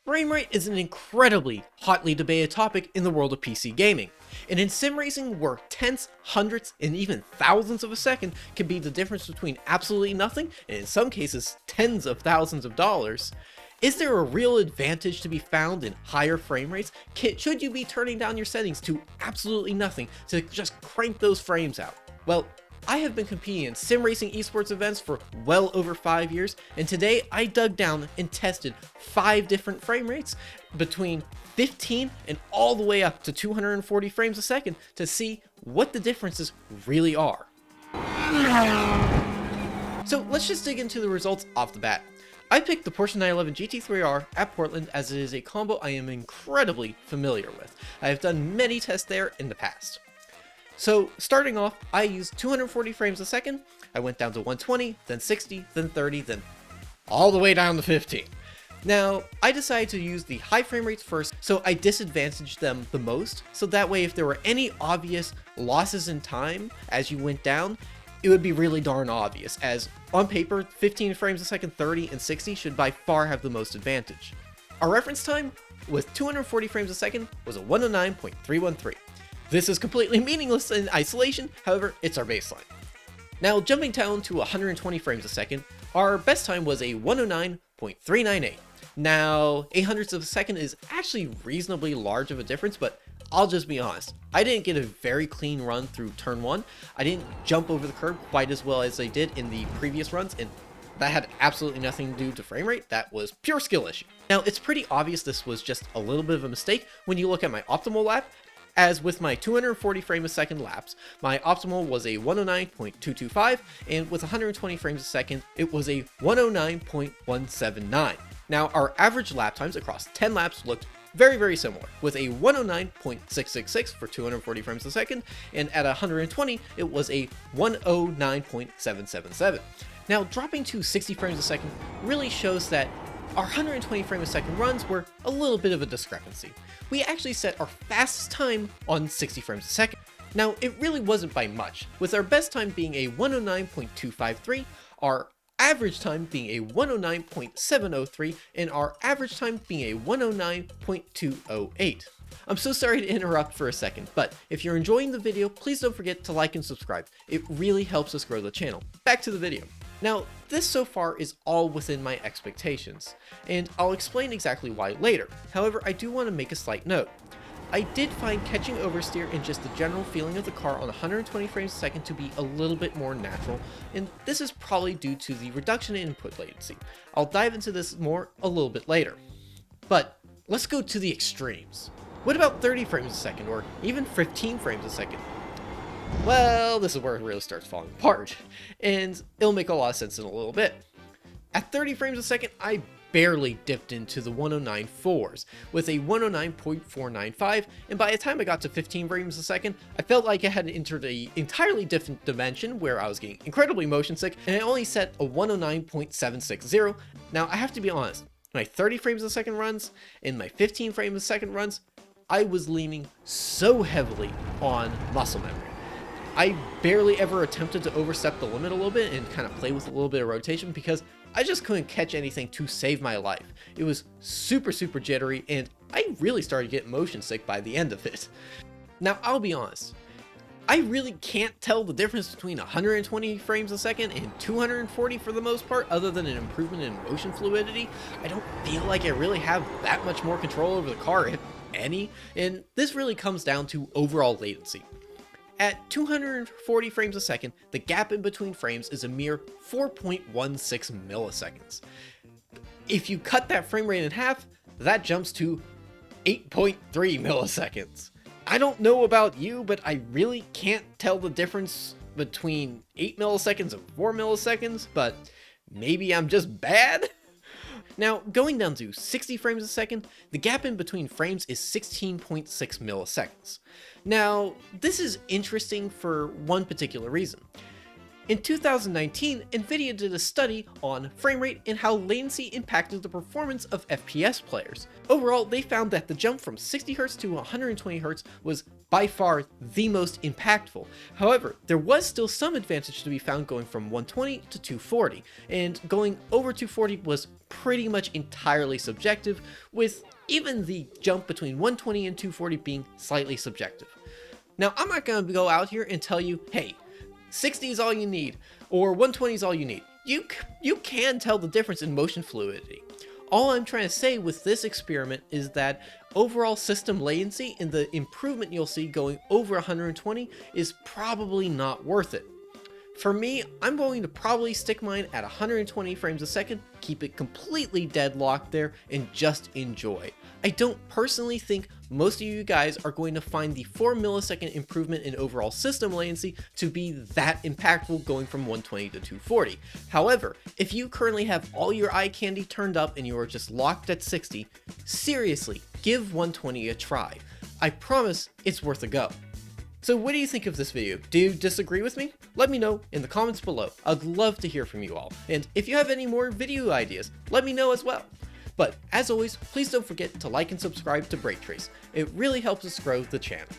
Frame rate is an incredibly hotly debated topic in the world of PC gaming, and in sim racing where tenths, hundredths, and even thousands of a second can be the difference between absolutely nothing and in some cases tens of thousands of dollars, is there a real advantage to be found in higher frame rates? Should you be turning down your settings to absolutely nothing to just crank those frames out? Well, I have been competing in sim racing esports events for well over 5 years, and today I dug down and tested 5 different frame rates between 15 and all the way up to 240 frames a second to see what the differences really are. So let's just dig into the results off the bat. I picked the Porsche 911 GT3R at Portland as it is a combo I am incredibly familiar with. I have done many tests there in the past. So starting off, I used 240 frames a second, I went down to 120, then 60, then 30, then all the way down to 15. Now, I decided to use the high frame rates first, so I disadvantaged them the most, so that way if there were any obvious losses in time as you went down, it would be really darn obvious, as on paper, 15 frames a second, 30, and 60 should by far have the most advantage. Our reference time with 240 frames a second was a 109.313. This is completely meaningless in isolation, however, it's our baseline. Now, jumping down to 120 frames a second, our best time was a 109.398. Now, 800ths of a second is actually reasonably large of a difference, but I'll just be honest, I didn't get a very clean run through turn 1, I didn't jump over the curb quite as well as I did in the previous runs, and that had absolutely nothing to do to frame rate, that was pure skill issue. Now, it's pretty obvious this was just a little bit of a mistake when you look at my optimal lap, as with my 240 frame a second laps, my optimal was a 109.225, and with 120 frames a second, it was a 109.179. Now, our average lap times across 10 laps looked very similar, with a 109.666 for 240 frames a second, and at 120, it was a 109.777. Now, dropping to 60 frames a second really shows that our 120 frame a second runs were a little bit of a discrepancy. We actually set our fastest time on 60 frames a second. Now, it really wasn't by much, with our best time being a 109.253, our average time being a 109.703, and our average time being a 109.208. I'm so sorry to interrupt for a second, but if you're enjoying the video, please don't forget to like and subscribe. It really helps us grow the channel. Back to the video. Now, this so far is all within my expectations, and I'll explain exactly why later. However, I do want to make a slight note. I did find catching oversteer and just the general feeling of the car on 120 frames a second to be a little bit more natural, and this is probably due to the reduction in input latency. I'll dive into this more a little bit later. But let's go to the extremes. What about 30 frames a second, or even 15 frames a second? Well, this is where it really starts falling apart, and it'll make a lot of sense in a little bit. At 30 frames a second, I barely dipped into the 109.4s with a 109.495, and by the time I got to 15 frames a second, I felt like I had entered an entirely different dimension where I was getting incredibly motion sick, and I only set a 109.760. Now, I have to be honest, my 30 frames a second runs and my 15 frames a second runs, I was leaning so heavily on muscle memory. I barely ever attempted to overstep the limit a little bit and kind of play with a little bit of rotation because I just couldn't catch anything to save my life. It was super jittery, and I really started getting motion sick by the end of it. Now, I'll be honest, I really can't tell the difference between 120 frames a second and 240 for the most part, other than an improvement in motion fluidity. I don't feel like I really have that much more control over the car, if any, and this really comes down to overall latency. At 240 frames a second, the gap in between frames is a mere 4.16 milliseconds. If you cut that frame rate in half, that jumps to 8.3 milliseconds. I don't know about you, but I really can't tell the difference between 8 milliseconds and 4 milliseconds, but maybe I'm just bad? Now, going down to 60 frames a second, the gap in between frames is 16.6 milliseconds. Now, this is interesting for one particular reason. In 2019, NVIDIA did a study on frame rate and how latency impacted the performance of FPS players. Overall, they found that the jump from 60Hz to 120Hz was by far the most impactful. However, there was still some advantage to be found going from 120 to 240, and going over 240 was pretty much entirely subjective, with even the jump between 120 and 240 being slightly subjective. Now, I'm not going to go out here and tell you, hey, 60 is all you need, or 120 is all you need. You can tell the difference in motion fluidity. All I'm trying to say with this experiment is that overall system latency and the improvement you'll see going over 120 is probably not worth it. For me, I'm going to probably stick mine at 120 frames a second, keep it completely deadlocked there, and just enjoy. I don't personally think most of you guys are going to find the 4 millisecond improvement in overall system latency to be that impactful going from 120 to 240. However, if you currently have all your eye candy turned up and you are just locked at 60, seriously, give 120 a try. I promise it's worth a go. So what do you think of this video? Do you disagree with me? Let me know in the comments below. I'd love to hear from you all. And if you have any more video ideas, let me know as well. But as always, please don't forget to like and subscribe to Brake Trace. It really helps us grow the channel.